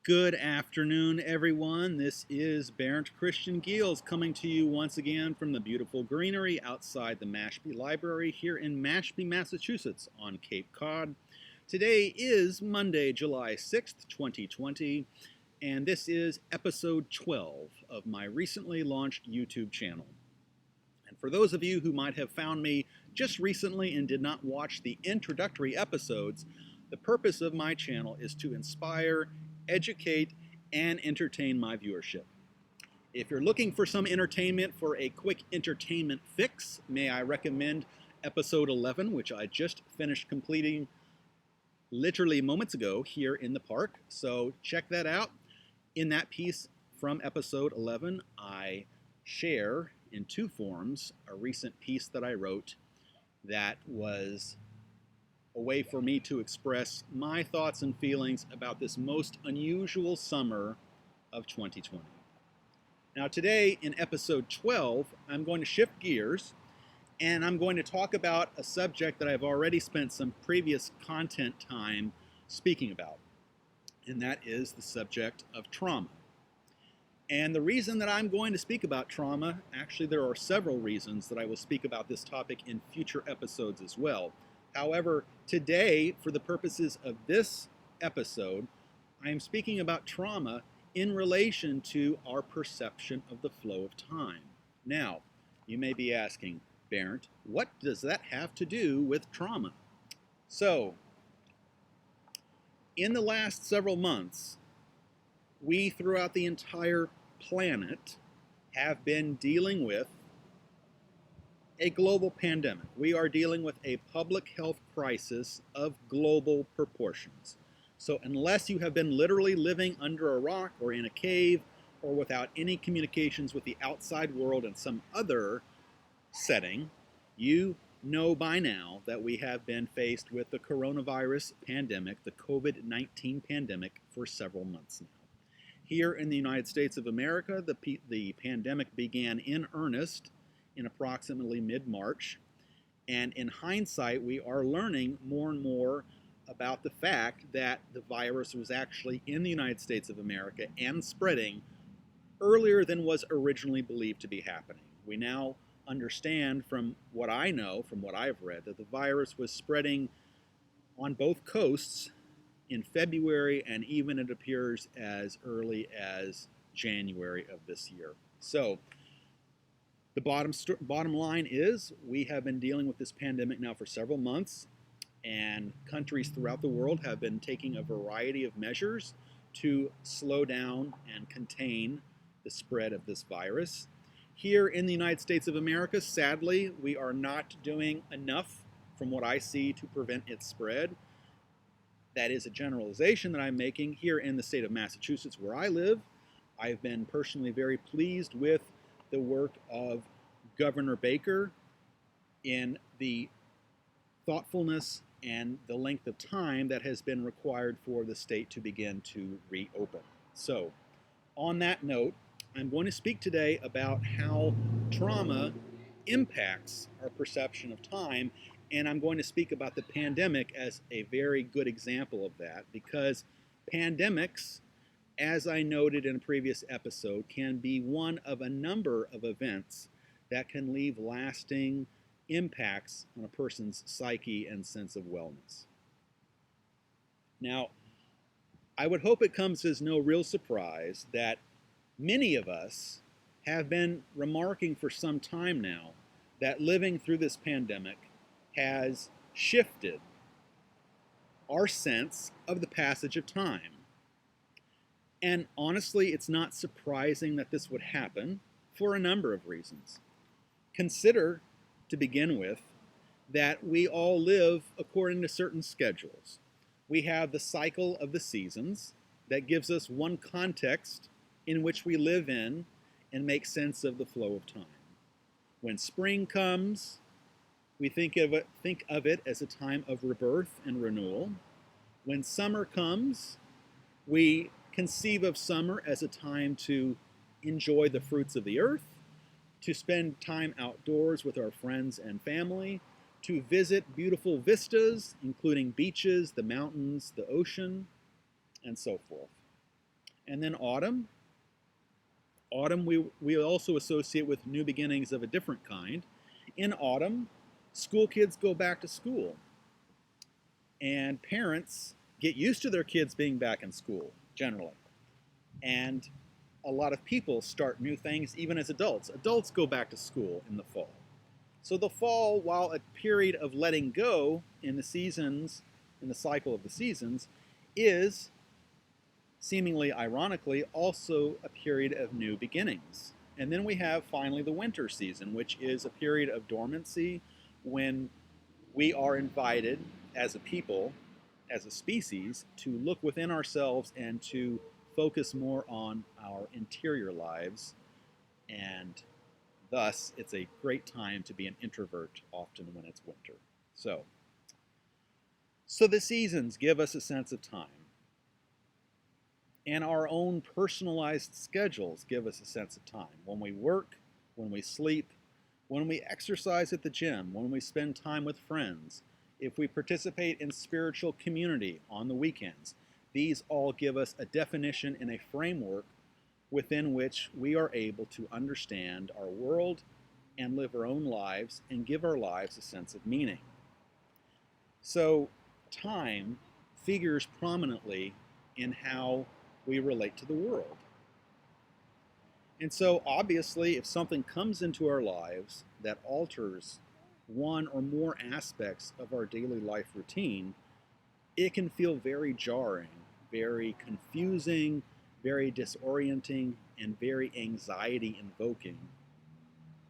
Good afternoon, everyone. This is Bernd Christian Giels coming to you once again from the beautiful greenery outside the Mashpee Library here in Mashpee, Massachusetts on Cape Cod. Today is Monday, July 6th, 2020, and this is episode 12 of my recently launched YouTube channel. And for those of you who might have found me just recently and did not watch the introductory episodes, the purpose of my channel is to inspire, educate, and entertain my viewership. If you're looking for some entertainment for a quick entertainment fix, may I recommend episode 11, which I just finished completing literally moments ago here in the park. So check that out. In that piece from episode 11, I share in two forms a recent piece that I wrote that was a way for me to express my thoughts and feelings about this most unusual summer of 2020. Now today in episode 12, I'm going to shift gears and I'm going to talk about a subject that I've already spent some previous content time speaking about, and that is the subject of trauma. And the reason that I'm going to speak about trauma, actually there are several reasons that I will speak about this topic in future episodes as well. However, today, for the purposes of this episode, I am speaking about trauma in relation to our perception of the flow of time. Now, you may be asking, Bernd, what does that have to do with trauma? So, in the last several months, we throughout the entire planet have been dealing with a global pandemic. We are dealing with a public health crisis of global proportions. So unless you have been literally living under a rock or in a cave or without any communications with the outside world in some other setting, you know by now that we have been faced with the coronavirus pandemic, the COVID-19 pandemic, for several months now. Here in the United States of America, the pandemic began in earnest in approximately mid-March, and in hindsight we are learning more and more about the fact that the virus was actually in the United States of America and spreading earlier than was originally believed to be happening. We now understand from what I know, from what I've read, that the virus was spreading on both coasts in February and even it appears as early as January of this year. So the bottom line is we have been dealing with this pandemic now for several months, and countries throughout the world have been taking a variety of measures to slow down and contain the spread of this virus. Here in the United States of America, sadly, we are not doing enough from what I see to prevent its spread. That is a generalization that I'm making. Here in the state of Massachusetts, where I live, I've been personally very pleased with the work of Governor Baker in the thoughtfulness and the length of time that has been required for the state to begin to reopen. So, on that note, I'm going to speak today about how trauma impacts our perception of time, and I'm going to speak about the pandemic as a very good example of that, because pandemics, as I noted in a previous episode, can be one of a number of events that can leave lasting impacts on a person's psyche and sense of wellness. Now, I would hope it comes as no real surprise that many of us have been remarking for some time now that living through this pandemic has shifted our sense of the passage of time. And honestly, it's not surprising that this would happen for a number of reasons. Consider, to begin with, that we all live according to certain schedules. We have the cycle of the seasons that gives us one context in which we live in and make sense of the flow of time. When spring comes, we think of it as a time of rebirth and renewal. When summer comes, we conceive of summer as a time to enjoy the fruits of the earth, to spend time outdoors with our friends and family, to visit beautiful vistas, including beaches, the mountains, the ocean, and so forth. And then autumn. Autumn we also associate with new beginnings of a different kind. In autumn, school kids go back to school. And parents get used to their kids being back in school, generally. And a lot of people start new things even as adults. Adults go back to school in the fall. So the fall, while a period of letting go in the seasons, in the cycle of the seasons, is, seemingly ironically, also a period of new beginnings. And then we have finally the winter season, which is a period of dormancy when we are invited as a people, as a species, to look within ourselves and to focus more on our interior lives. And thus, it's a great time to be an introvert often when it's winter. So the seasons give us a sense of time. And our own personalized schedules give us a sense of time. When we work, when we sleep, when we exercise at the gym, when we spend time with friends, if we participate in spiritual community on the weekends, these all give us a definition and a framework within which we are able to understand our world and live our own lives and give our lives a sense of meaning. So time figures prominently in how we relate to the world. And so obviously, if something comes into our lives that alters one or more aspects of our daily life routine, it can feel very jarring, very confusing, very disorienting, and very anxiety invoking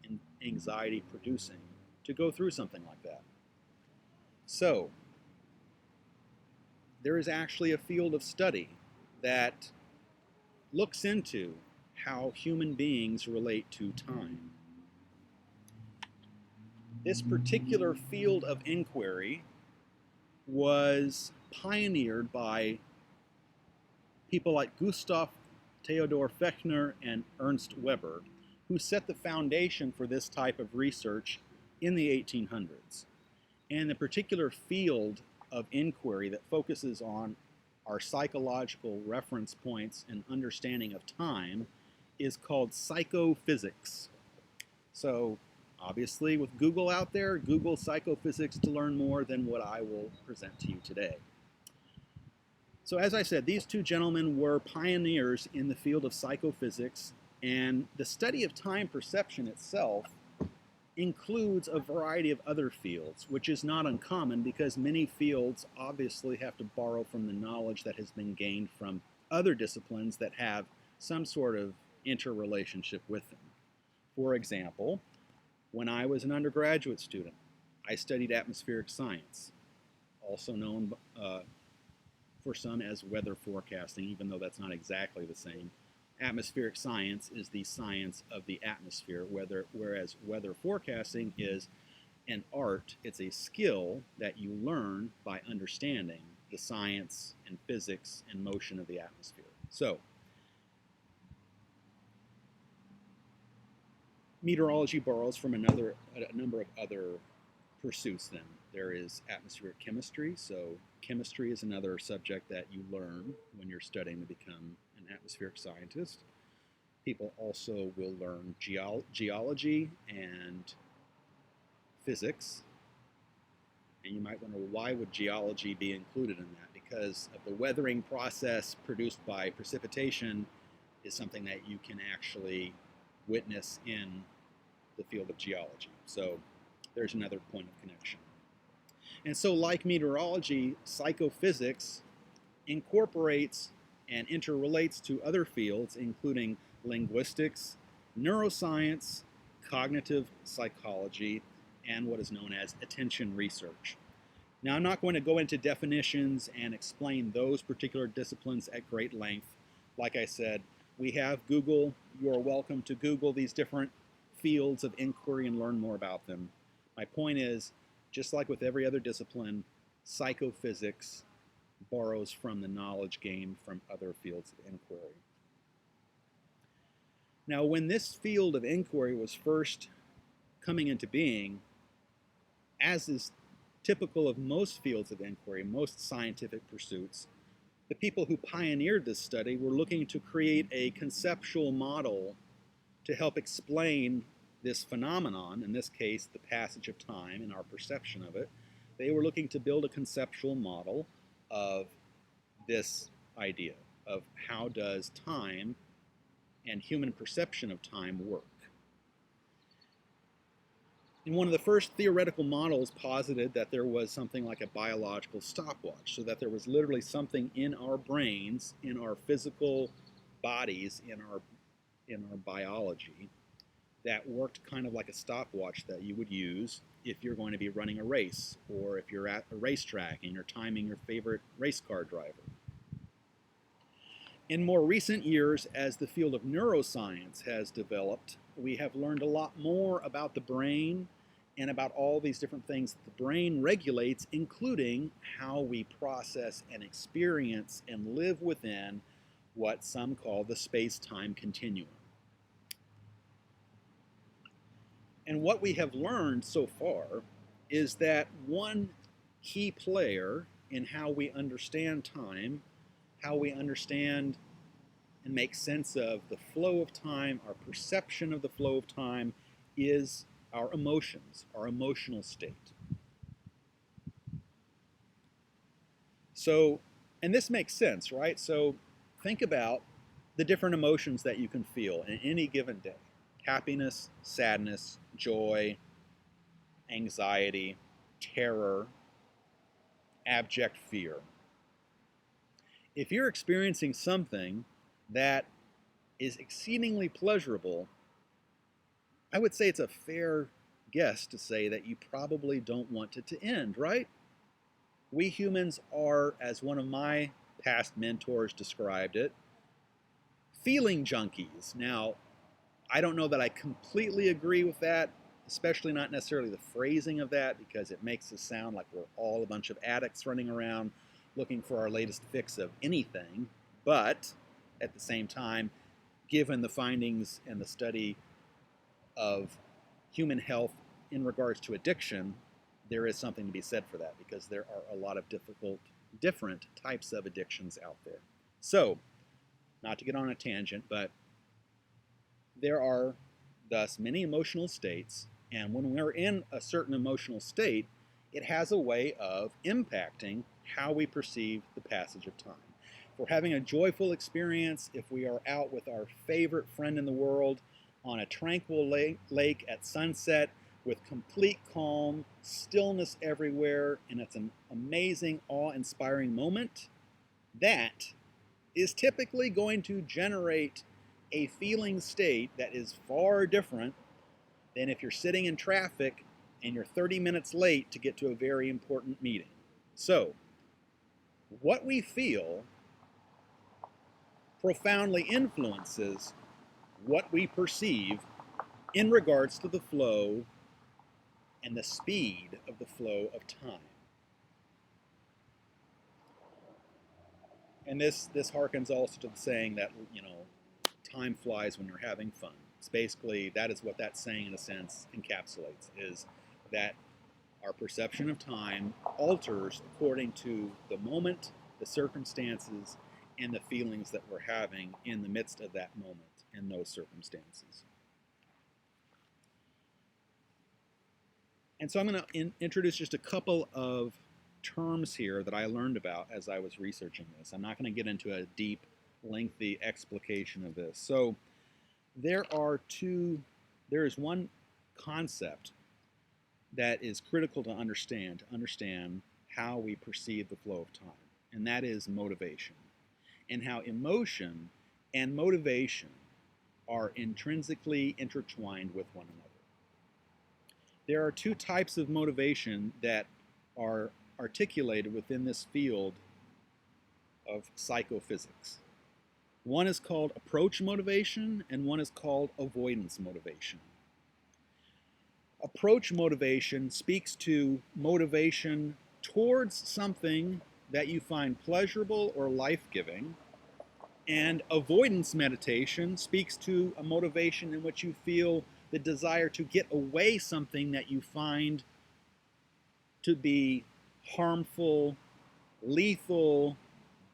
and anxiety producing to go through something like that. So there is actually a field of study that looks into how human beings relate to time. This particular field of inquiry was pioneered by people like Gustav Theodor Fechner and Ernst Weber, who set the foundation for this type of research in the 1800s. And the particular field of inquiry that focuses on our psychological reference points and understanding of time is called psychophysics. So obviously with Google out there, Google psychophysics to learn more than what I will present to you today. So as I said, these two gentlemen were pioneers in the field of psychophysics, and the study of time perception itself includes a variety of other fields, which is not uncommon because many fields obviously have to borrow from the knowledge that has been gained from other disciplines that have some sort of interrelationship with them. For example, when I was an undergraduate student, I studied atmospheric science, also known for some as weather forecasting, even though that's not exactly the same. Atmospheric science is the science of the atmosphere, whereas weather forecasting is an art. It's a skill that you learn by understanding the science and physics and motion of the atmosphere. So, meteorology borrows from a number of other pursuits then. There is atmospheric chemistry, so chemistry is another subject that you learn when you're studying to become an atmospheric scientist. People also will learn geology and physics. And you might wonder, why would geology be included in that? Because of the weathering process produced by precipitation is something that you can actually witness in the field of geology. So there's another point of connection. And so like meteorology, psychophysics incorporates and interrelates to other fields, including linguistics, neuroscience, cognitive psychology, and what is known as attention research. Now, I'm not going to go into definitions and explain those particular disciplines at great length. Like I said, we have Google. You are welcome to Google these different fields of inquiry and learn more about them. My point is, just like with every other discipline, psychophysics borrows from the knowledge gained from other fields of inquiry. Now, when this field of inquiry was first coming into being, as is typical of most fields of inquiry, most scientific pursuits, The people who pioneered this study were looking to create a conceptual model to help explain this phenomenon, in this case, the passage of time and our perception of it. They were looking to build a conceptual model of this idea of how does time and human perception of time work. And one of the first theoretical models posited that there was something like a biological stopwatch, so that there was literally something in our brains, in our physical bodies, in our biology, that worked kind of like a stopwatch that you would use if you're going to be running a race, or if you're at a racetrack and you're timing your favorite race car driver. In more recent years, as the field of neuroscience has developed, we have learned a lot more about the brain and about all these different things that the brain regulates, including how we process and experience and live within what some call the space-time continuum. And what we have learned so far is that one key player in how we understand time, how we understand and make sense of the flow of time, our perception of the flow of time, is our emotions, our emotional state. So, and this makes sense, right? So think about the different emotions that you can feel in any given day. Happiness, sadness, joy, anxiety, terror, abject fear. If you're experiencing something that is exceedingly pleasurable, I would say it's a fair guess to say that you probably don't want it to end, right? We humans are, as one of my past mentors described it, feeling junkies. Now, I don't know that I completely agree with that, especially not necessarily the phrasing of that, because it makes us sound like we're all a bunch of addicts running around looking for our latest fix of anything. But at the same time, given the findings and the study of human health in regards to addiction, there is something to be said for that, because there are a lot of different types of addictions out there. So, not to get on a tangent, but there are thus many emotional states, and when we're in a certain emotional state, it has a way of impacting how we perceive the passage of time. If we're having a joyful experience, if we are out with our favorite friend in the world on a tranquil lake at sunset with complete calm, stillness everywhere, and it's an amazing, awe-inspiring moment, that is typically going to generate a feeling state that is far different than if you're sitting in traffic and you're 30 minutes late to get to a very important meeting. So, what we feel profoundly influences what we perceive in regards to the flow and the speed of the flow of time. And this harkens also to the saying that, time flies when you're having fun. It's basically, that is what that saying in a sense encapsulates, is that our perception of time alters according to the moment, the circumstances, and the feelings that we're having in the midst of that moment and those circumstances. And so I'm going to introduce just a couple of terms here that I learned about as I was researching this. I'm not going to get into a deep, lengthy explication of this. So there is one concept that is critical to understand how we perceive the flow of time, and that is motivation, and how emotion and motivation are intrinsically intertwined with one another. There are two types of motivation that are articulated within this field of psychophysics. One is called approach motivation, and one is called avoidance motivation. Approach motivation speaks to motivation towards something that you find pleasurable or life-giving, and avoidance meditation speaks to a motivation in which you feel the desire to get away something that you find to be harmful, lethal,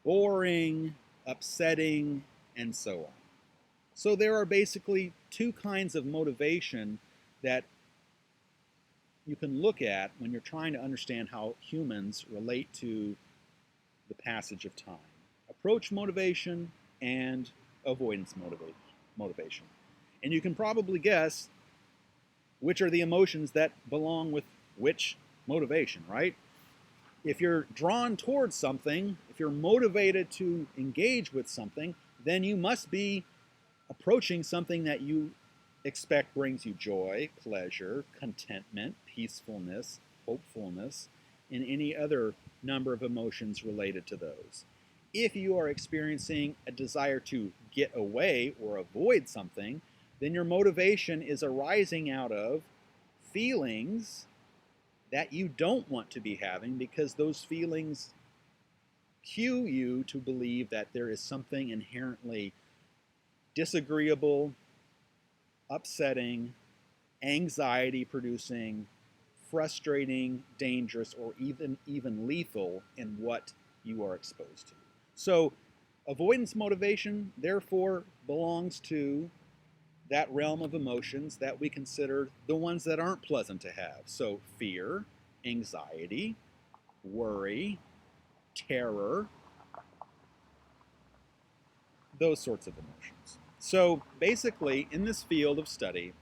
boring, upsetting, and so on. So there are basically two kinds of motivation that you can look at when you're trying to understand how humans relate to the passage of time. Approach motivation and avoidance motivation. And you can probably guess which are the emotions that belong with which motivation, right? If you're drawn towards something, if you're motivated to engage with something, then you must be approaching something that you expect brings you joy, pleasure, contentment, peacefulness, hopefulness, and any other number of emotions related to those. If you are experiencing a desire to get away or avoid something, then your motivation is arising out of feelings that you don't want to be having, because those feelings cue you to believe that there is something inherently disagreeable, upsetting, anxiety producing, frustrating, dangerous, or even lethal in what you are exposed to. So avoidance motivation, therefore, belongs to that realm of emotions that we consider the ones that aren't pleasant to have. So fear, anxiety, worry, terror, those sorts of emotions. So basically, in this field of study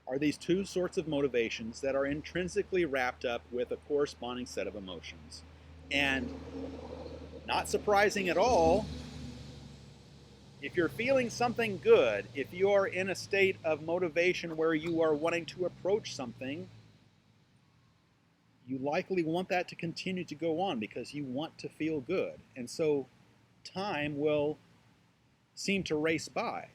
are these two sorts of motivations that are intrinsically wrapped up with a corresponding set of emotions. And not surprising at all, if you're feeling something good, if you are in a state of motivation where you are wanting to approach something, you likely want that to continue to go on because you want to feel good. And so time will seem to race by.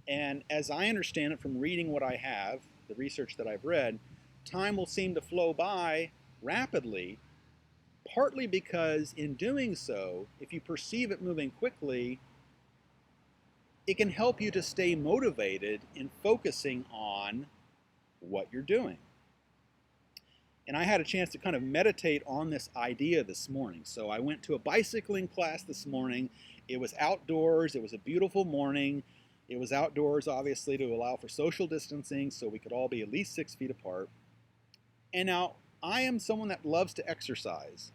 And as I understand it from reading what I have, the research that I've read, time will seem to flow by rapidly, partly because in doing so, if you perceive it moving quickly, it can help you to stay motivated in focusing on what you're doing. And I had a chance to kind of meditate on this idea this morning. So I went to a bicycling class this morning. It was outdoors. It was a beautiful morning. It was outdoors, obviously, to allow for social distancing so we could all be at least 6 feet apart. And now, I am someone that loves to exercise.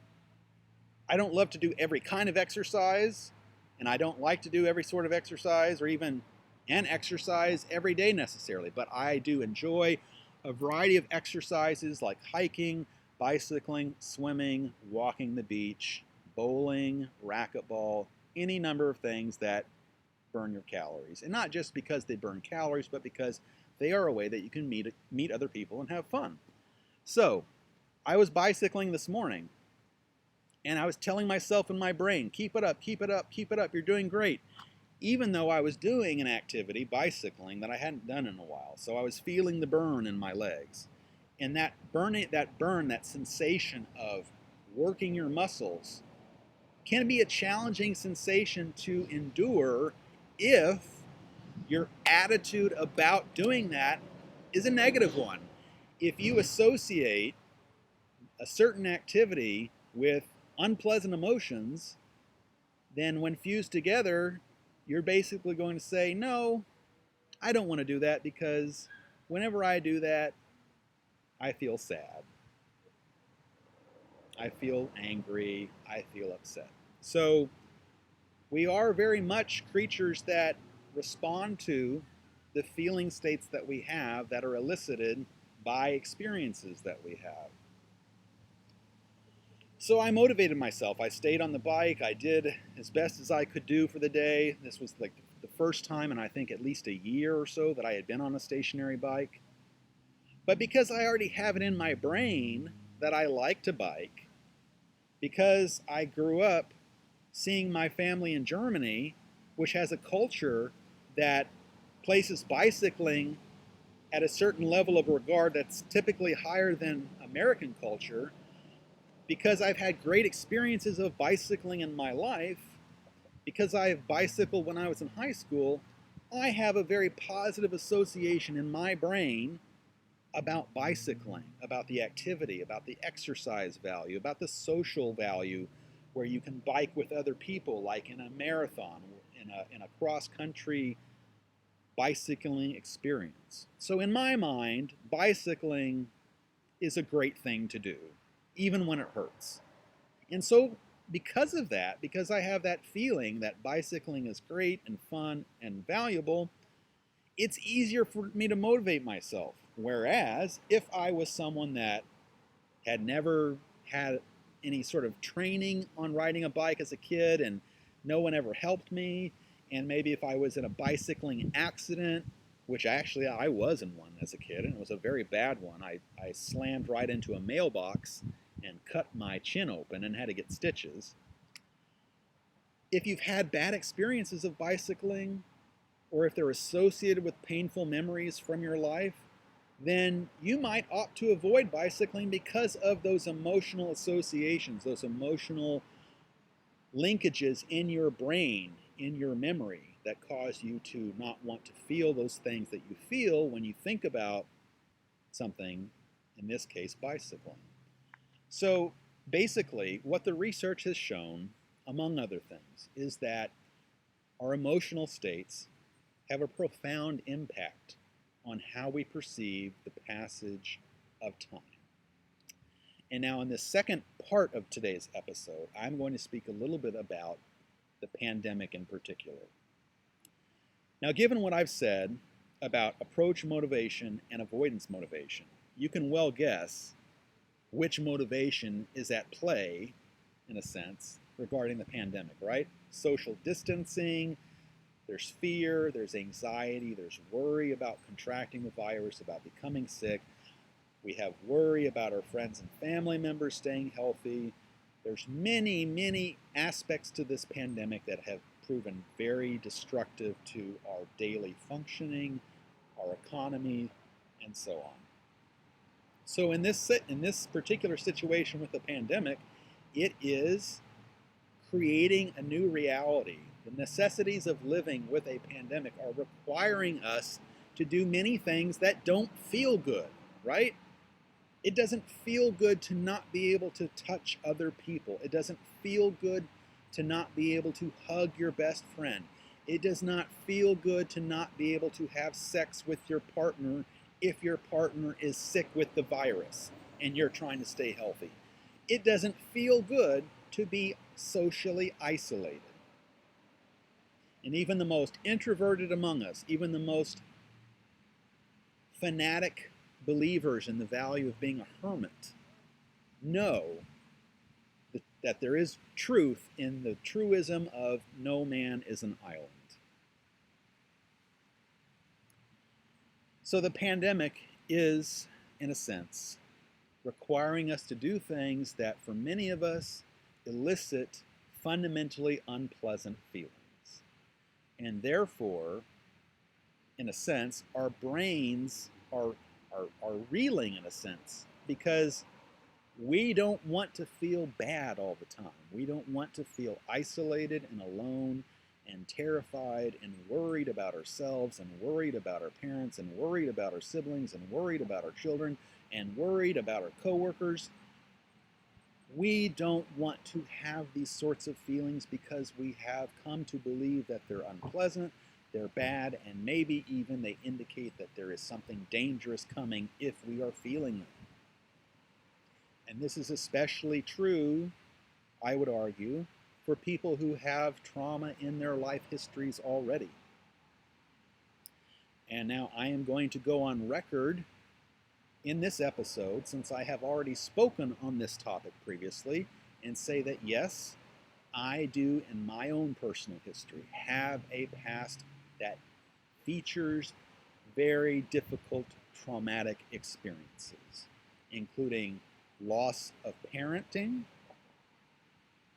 I don't love to do every kind of exercise, and I don't like to do every sort of exercise or even an exercise every day necessarily, but I do enjoy a variety of exercises like hiking, bicycling, swimming, walking the beach, bowling, racquetball, any number of things that burn your calories. And not just because they burn calories, but because they are a way that you can meet other people and have fun. So, I was bicycling this morning, and I was telling myself in my brain, keep it up, keep it up, keep it up, you're doing great. Even though I was doing an activity, bicycling, that I hadn't done in a while. So I was feeling the burn in my legs. And that that sensation of working your muscles can be a challenging sensation to endure if your attitude about doing that is a negative one. If you associate a certain activity with unpleasant emotions, then when fused together, you're basically going to say, no, I don't want to do that because whenever I do that, I feel sad. I feel angry. I feel upset. So we are very much creatures that respond to the feeling states that we have that are elicited by experiences that we have. So I motivated myself. I stayed on the bike. I did as best as I could do for the day. This was like the first time in I think at least a year or so that I had been on a stationary bike. But because I already have it in my brain that I like to bike, because I grew up seeing my family in Germany, which has a culture that places bicycling at a certain level of regard that's typically higher than American culture, because I've had great experiences of bicycling in my life, because I've bicycled when I was in high school, I have a very positive association in my brain about bicycling, about the activity, about the exercise value, about the social value, where you can bike with other people, like in a marathon, in a cross-country bicycling experience. So in my mind, bicycling is a great thing to do, even when it hurts. And so because of that, because I have that feeling that bicycling is great and fun and valuable, it's easier for me to motivate myself. Whereas if I was someone that had never had any sort of training on riding a bike as a kid and no one ever helped me, and maybe if I was in a bicycling accident, which actually I was in one as a kid, and it was a very bad one. I slammed right into a mailbox and cut my chin open and had to get stitches. If you've had bad experiences of bicycling, or if they're associated with painful memories from your life, then you might opt to avoid bicycling because of those emotional associations, those emotional linkages in your brain, in your memory, that cause you to not want to feel those things that you feel when you think about something, in this case, bicycling. So basically, what the research has shown, among other things, is that our emotional states have a profound impact on how we perceive the passage of time. And now in the second part of today's episode, I'm going to speak a little bit about the pandemic in particular. Now, given what I've said about approach motivation and avoidance motivation, you can well guess which motivation is at play, in a sense, regarding the pandemic, right? Social distancing, there's fear, there's anxiety, there's worry about contracting the virus, about becoming sick. We have worry about our friends and family members staying healthy. There's many, many aspects to this pandemic that have proven very destructive to our daily functioning, our economy, and so on. So in this particular situation with the pandemic, it is creating a new reality. The necessities of living with a pandemic are requiring us to do many things that don't feel good, right? It doesn't feel good to not be able to touch other people. It doesn't feel good to not be able to hug your best friend. It does not feel good to not be able to have sex with your partner if your partner is sick with the virus and you're trying to stay healthy. It doesn't feel good to be socially isolated. And even the most introverted among us, even the most fanatic believers in the value of being a hermit, know that there is truth in the truism of no man is an island. So the pandemic is, in a sense, requiring us to do things that for many of us elicit fundamentally unpleasant feelings. And therefore, in a sense, our brains are reeling, in a sense, because we don't want to feel bad all the time. We don't want to feel isolated and alone and terrified and worried about ourselves and worried about our parents and worried about our siblings and worried about our children and worried about our coworkers. We don't want to have these sorts of feelings because we have come to believe that they're unpleasant, they're bad, and maybe even they indicate that there is something dangerous coming if we are feeling them. And this is especially true, I would argue, for people who have trauma in their life histories already. And now I am going to go on record in this episode, since I have already spoken on this topic previously, and say that yes, I do in my own personal history have a past that features very difficult traumatic experiences, including loss of parenting,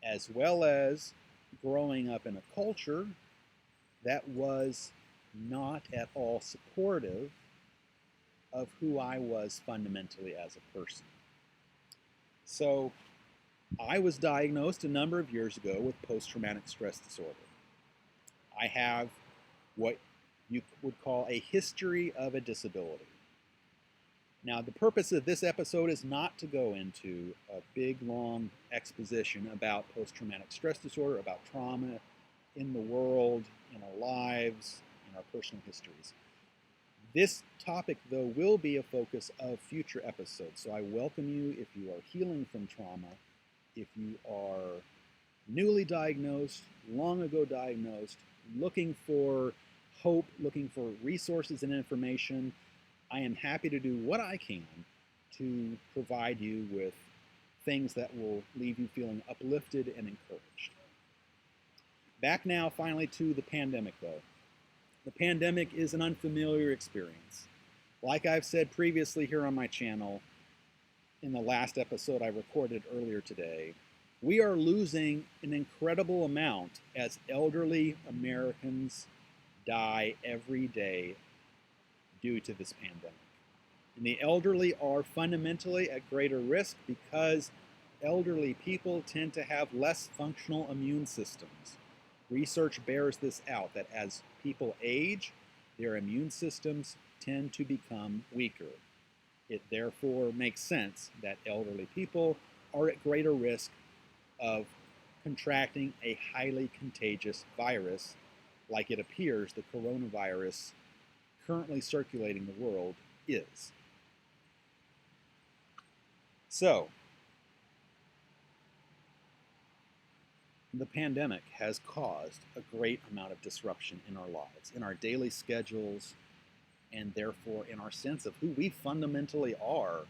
as well as growing up in a culture that was not at all supportive of who I was fundamentally as a person. So I was diagnosed a number of years ago with post-traumatic stress disorder. I have what you would call a history of a disability. Now, the purpose of this episode is not to go into a big, long exposition about post-traumatic stress disorder, about trauma in the world, in our lives, in our personal histories. This topic, though, will be a focus of future episodes. So I welcome you if you are healing from trauma, if you are newly diagnosed, long ago diagnosed, looking for hope, looking for resources and information. I am happy to do what I can to provide you with things that will leave you feeling uplifted and encouraged. Back now, finally, to the pandemic, though. The pandemic is an unfamiliar experience. Like I've said previously here on my channel, in the last episode I recorded earlier today, we are losing an incredible amount as elderly Americans die every day due to this pandemic. And the elderly are fundamentally at greater risk because elderly people tend to have less functional immune systems. Research bears this out, that as people age, their immune systems tend to become weaker. It therefore makes sense that elderly people are at greater risk of contracting a highly contagious virus, like it appears the coronavirus currently circulating the world is. So, the pandemic has caused a great amount of disruption in our lives, in our daily schedules, and therefore in our sense of who we fundamentally are,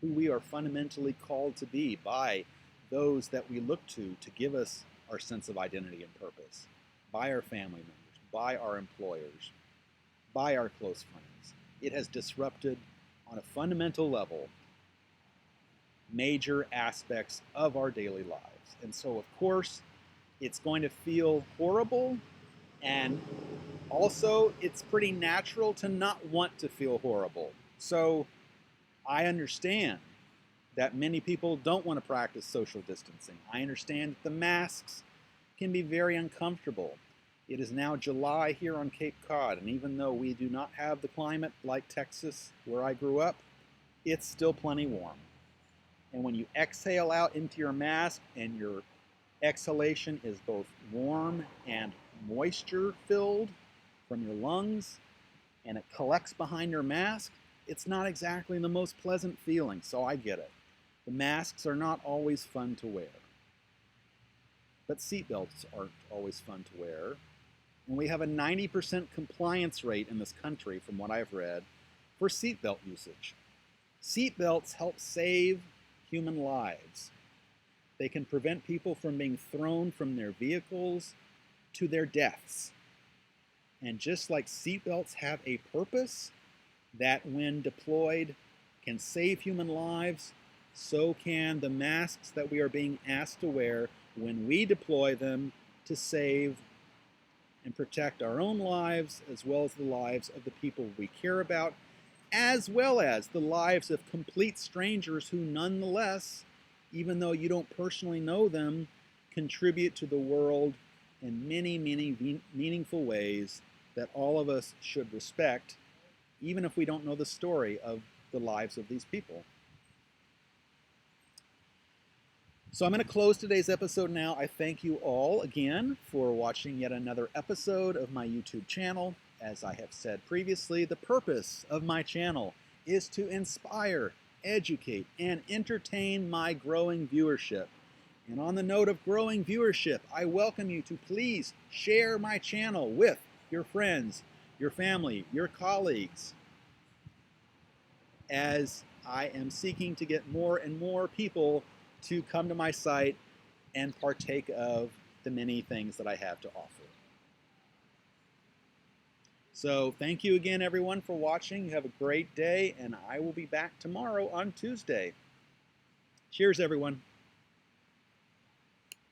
who we are fundamentally called to be by those that we look to give us our sense of identity and purpose, by our family members, by our employers, by our close friends. It has disrupted on a fundamental level major aspects of our daily lives. And so, of course, it's going to feel horrible, and also it's pretty natural to not want to feel horrible. So I understand that many people don't want to practice social distancing. I understand that the masks can be very uncomfortable. It is now July here on Cape Cod, and even though we do not have the climate like Texas, where I grew up, it's still plenty warm. And when you exhale out into your mask and your exhalation is both warm and moisture-filled from your lungs, and it collects behind your mask, it's not exactly the most pleasant feeling, so I get it. The masks are not always fun to wear. But seatbelts aren't always fun to wear. And we have a 90% compliance rate in this country, from what I've read, for seatbelt usage. Seatbelts help save human lives. They can prevent people from being thrown from their vehicles to their deaths. And just like seatbelts have a purpose that, when deployed, can save human lives, so can the masks that we are being asked to wear when we deploy them to save and protect our own lives, as well as the lives of the people we care about, as well as the lives of complete strangers who nonetheless, even though you don't personally know them, contribute to the world in many, many meaningful ways that all of us should respect, even if we don't know the story of the lives of these people. So I'm going to close today's episode now. I thank you all again for watching yet another episode of my YouTube channel. As I have said previously, the purpose of my channel is to inspire, educate, and entertain my growing viewership. And on the note of growing viewership, I welcome you to please share my channel with your friends, your family, your colleagues, as I am seeking to get more and more people to come to my site and partake of the many things that I have to offer. So thank you again, everyone, for watching. Have a great day, and I will be back tomorrow on Tuesday. Cheers, everyone.